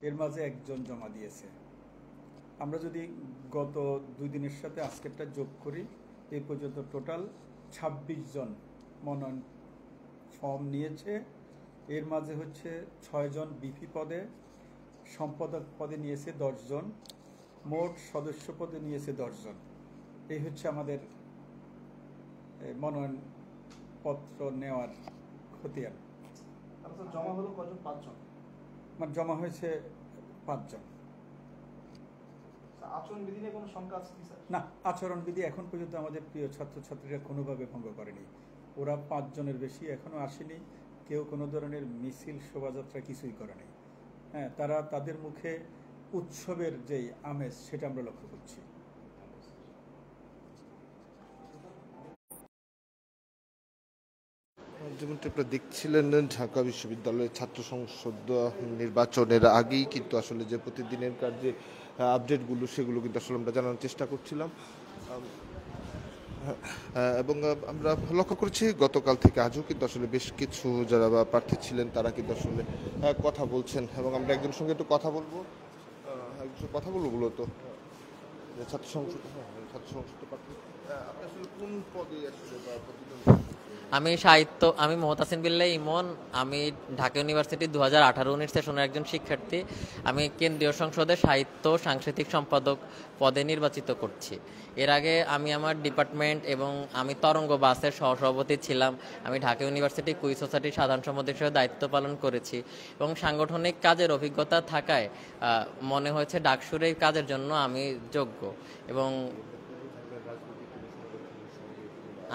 এর মাঝে একজন জমা দিয়েছে। আমরা যদি গত 2 দিনের সাথে আজকেরটা যোগ করি, এই পর্যন্ত টোটাল 26 জন মনোনয়ন ফর্ম নিয়েছে। এর মাঝে হচ্ছে 6 জন বিপি পদে, সম্পাদক পদে নিয়েছে 10 জন, মোট সদস্য পদে নিয়েছে 10 জন। এই হচ্ছে আমাদের মনোনয়ন পত্র নেওয়ার খতিয়ান। জমা হলো কজন? 5 জন। মানে জমা হয়েছে 5 জন। আচরণবিধি নিয়ে কোনো শঙ্কা আছে কি স্যার? না, আচরণবিধি এখন পর্যন্ত আমাদের প্রিয় ছাত্রছাত্রীরা কোনোভাবে ভঙ্গ করেনি। ওরা 5 জনের বেশি এখনো আসেনি। কেউ কোনো ধরনের মিছিল শোভাযাত্রা কিছুই করেনি। হ্যাঁ, তারা তাদের মুখে উৎসবের যেই আমেজ সেটা আমরা লক্ষ্য করছি। যেমনটি আপনারা দেখছিলেন, ঢাকা বিশ্ববিদ্যালয়ের ছাত্র সংসদ নির্বাচনের আগেই কিন্তু আসলে যে প্রতিদিনের যে আপডেটগুলো সেগুলো কিন্তু আসলে আমরা জানানোর চেষ্টা করছিলাম। এবং আমরা লক্ষ্য করছি গতকাল থেকে আজও কিন্তু আসলে বেশ কিছু যারা প্রার্থী ছিলেন তারা কিন্তু আসলে কথা বলছেন, এবং আমরা একজনের সঙ্গে একটু কথা বলবো মূলত ছাত্র সংসদ প্রার্থী। আপনি আসলে কোন পদে আসলে আমি মোহতাসিন বিল্লাহ ইমন। আমি ঢাকা ইউনিভার্সিটি 2018-19 সেশনের একজন শিক্ষার্থী। আমি কেন্দ্রীয় সংসদে সাহিত্য সাংস্কৃতিক সম্পাদক পদে নির্বাচিত করছি। এর আগে আমি আমার ডিপার্টমেন্ট এবং আমি তরঙ্গ বাসের সহসভাপতি ছিলাম। আমি ঢাকা ইউনিভার্সিটি কুইজ সোসাইটির সাধারণ সম্পাদক হিসেবে দায়িত্ব পালন করেছি এবং সাংগঠনিক কাজের অভিজ্ঞতা থাকায় মনে হয়েছে ডাকসুর এই কাজের জন্য আমি যোগ্য। এবং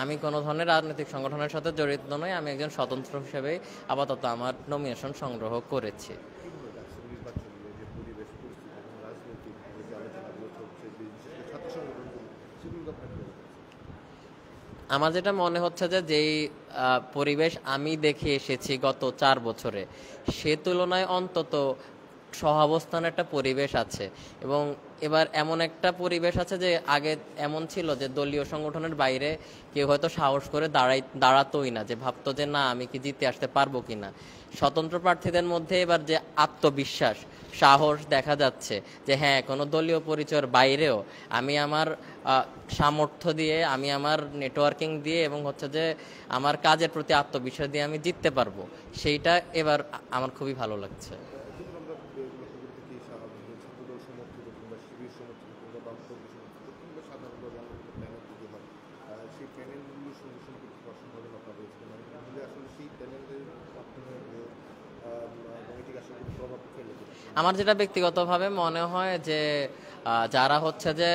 আমি কোনো ধরনের রাজনৈতিক সংগঠনের সাথে জড়িত নই। আমি একজন স্বতন্ত্র হিসেবে আপাতত আমার নমিনেশন সংগ্রহ করেছি। আমার যেটা মনে হচ্ছে যে যেই পরিবেশ আমি দেখে এসেছি গত 4 বছরে, সে তুলনায় অন্তত সহাবস্থানের একটা পরিবেশ আছে। এবং এবার এমন একটা পরিবেশ আছে যে আগে এমন ছিল যে দলীয় সংগঠনের বাইরে কেউ হয়তো সাহস করে দাঁড়াতোই না, যে ভাবতো যে না আমি কি জিতে আসতে পারবো কিনা। স্বতন্ত্র প্রার্থীদের মধ্যে এবার যে আত্মবিশ্বাস, সাহস দেখা যাচ্ছে যে হ্যাঁ, কোনো দলীয় পরিচয়ের বাইরেও আমি আমার সামর্থ্য দিয়ে, আমি আমার নেটওয়ার্কিং দিয়ে এবং হচ্ছে যে আমার কাজের প্রতি আত্মবিশ্বাস দিয়ে আমি জিততে পারবো, সেইটা এবার আমার খুবই ভালো লাগছে। আমার যেটা ব্যক্তিগতভাবে মনে হয় যে যারা হচ্ছে যে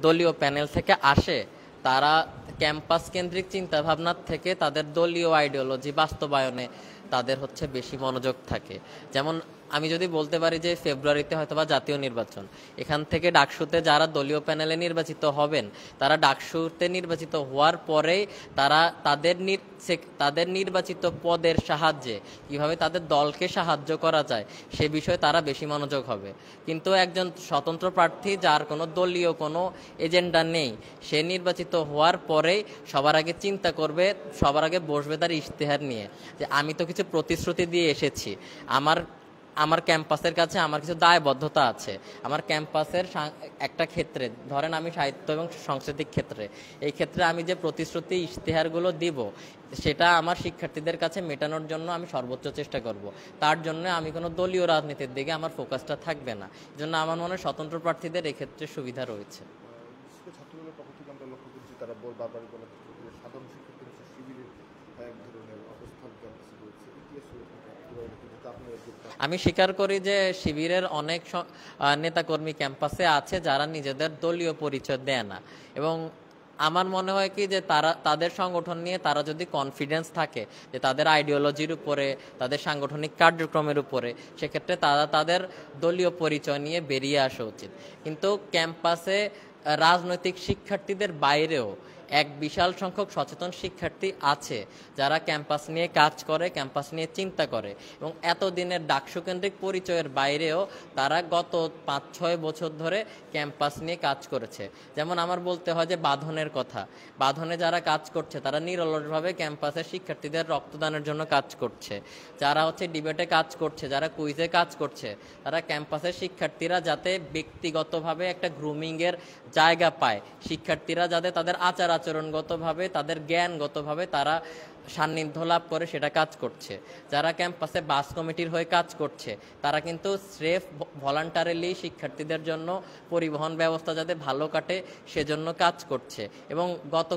দলীয় প্যানেল থেকে আসে, তারা ক্যাম্পাস কেন্দ্রিক চিন্তা ভাবনার থেকে তাদের দলীয় আইডিওলজি বাস্তবায়নে তাদের হচ্ছে বেশি মনোযোগ থাকে। যেমন আমি যদি বলতে পারি যে ফেব্রুয়ারিতে হয়তোবা জাতীয় নির্বাচন, এখান থেকে ডাকসুতে যারা দলীয় প্যানেলে নির্বাচিত হবেন, তারা ডাকসুতে নির্বাচিত হওয়ার পরেই তারা তাদের নির্বাচিত পদের সাহায্যে কিভাবে তাদের দলকে সাহায্য করা যায় সে বিষয়ে তারা বেশি মনোযোগ হবে। কিন্তু একজন স্বতন্ত্র প্রার্থী যার কোনো দলীয় কোনো এজেন্ডা নেই, সে নির্বাচিত হওয়ার পরেই সবার আগে চিন্তা করবে, সবার আগে বসবে তার ইশতেহার নিয়ে, যে আমি তো কিছু প্রতিশ্রুতি দিয়ে এসেছি, আমার ক্যাম্পাসের কাছে আমার কিছু দায়বদ্ধতা আছে। আমার ক্যাম্পাসের একটা ক্ষেত্রে, ধরেন আমি সাহিত্য এবং সাংস্কৃতিক ক্ষেত্রে, এই ক্ষেত্রে আমি যে প্রতিশ্রুতি ইশতেহারগুলো দিব সেটা আমার শিক্ষার্থীদের কাছে মেটানোর জন্য আমি সর্বোচ্চ চেষ্টা করব। তার জন্য আমি কোনো দলীয় রাজনীতির দিকে আমার ফোকাসটা থাকবে না। এই জন্য আমার মনে হয় স্বতন্ত্র প্রার্থীদের এক্ষেত্রে সুবিধা রয়েছে। ছাত্রদলের পক্ষ থেকে আমরা লক্ষ্য করছি তারা বারবারই বলা সাধারণ শিক্ষার্থীদের শিবিরের এক ধরনের অবস্থান ক্যাম্পাসে রয়েছে। আমি স্বীকার করি যে শিবিরের অনেক নেতাকর্মী ক্যাম্পাসে আছে যারা নিজেদের দলীয় পরিচয় দেয় না। এবং আমার মনে হয় কি যে তাদের সংগঠন নিয়ে তারা যদি কনফিডেন্স থাকে যে তাদের আইডিওলজির উপরে, তাদের সাংগঠনিক কার্যক্রমের উপরে, সেক্ষেত্রে তারা তাদের দলীয় পরিচয় নিয়ে বেরিয়ে আসা উচিত। কিন্তু ক্যাম্পাসে রাজনৈতিক শিক্ষার্থীদের বাইরেও এক বিশাল সংখ্যক সচেতন শিক্ষার্থী আছে যারা ক্যাম্পাস নিয়ে কাজ করে, ক্যাম্পাস নিয়ে চিন্তা করে, এবং এতদিনের ডাকসু কেন্দ্রিক পরিচয়ের বাইরেও তারা গত 5-6 বছর ধরে ক্যাম্পাস নিয়ে কাজ করেছে। যেমন আমার বলতে হয় যে বাঁধনের কথা, বাঁধনে যারা কাজ করছে তারা নিরলসভাবে ক্যাম্পাসের শিক্ষার্থীদের রক্তদানের জন্য কাজ করছে, যারা হচ্ছে ডিবেটে কাজ করছে, যারা কুইজে কাজ করছে, তারা ক্যাম্পাসের শিক্ষার্থীরা যাতে ব্যক্তিগতভাবে একটা গ্রুমিংয়ের জায়গা পায়, শিক্ষার্থীরা যাতে তাদের আচার আচরণগতভাবে, তাদের জ্ঞানগতভাবে তারা সান্নিধ্য লাভ করে, সেটা কাজ করছে। যারা ক্যাম্পাসে বাস কমিটির হয়ে কাজ করছে তারা কিন্তু স্রেফ ভলান্টারিলি শিক্ষার্থীদের জন্য পরিবহন ব্যবস্থা যাতে ভালো কাটে সেজন্য কাজ করছে। এবং গত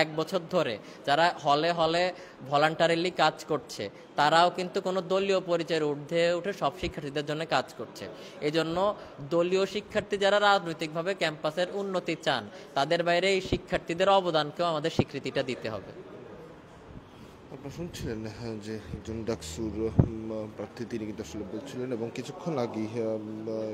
1 বছর ধরে যারা হলে হলে ভলান্টারিলি কাজ করছে তারাও কিন্তু কোনো দলীয় পরিচয়ের ঊর্ধ্বে উঠে সব শিক্ষার্থীদের জন্য কাজ করছে। এজন্য দলীয় শিক্ষার্থী যারা রাজনৈতিকভাবে ক্যাম্পাসের উন্নতি চান তাদের বাইরে এই শিক্ষার্থীদের অবদানকেও আমাদের স্বীকৃতিটা দিতে হবে। আপনারা শুনছিলেন যে একজন ডাকসুর প্রার্থী তিনি কিন্তু আসলে বলছিলেন, এবং কিছুক্ষণ আগেই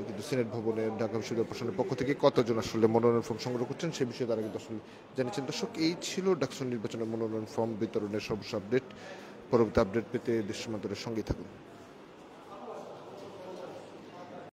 কিন্তু সিনেট ভবনে ঢাকা বিশ্ববিদ্যালয় প্রশাসনের পক্ষ থেকে কতজন আসলে মনোনয়ন ফর্ম সংগ্রহ করছেন সে বিষয়ে তারা কিন্তু আসলে জানিয়েছেন। দর্শক, এই ছিল ডাকসুর নির্বাচনের মনোনয়ন ফর্ম বিতরণের সর্বশেষ আপডেট। পরবর্তী আপডেট পেতে দেশ সমান্তরের সঙ্গেই থাকুন।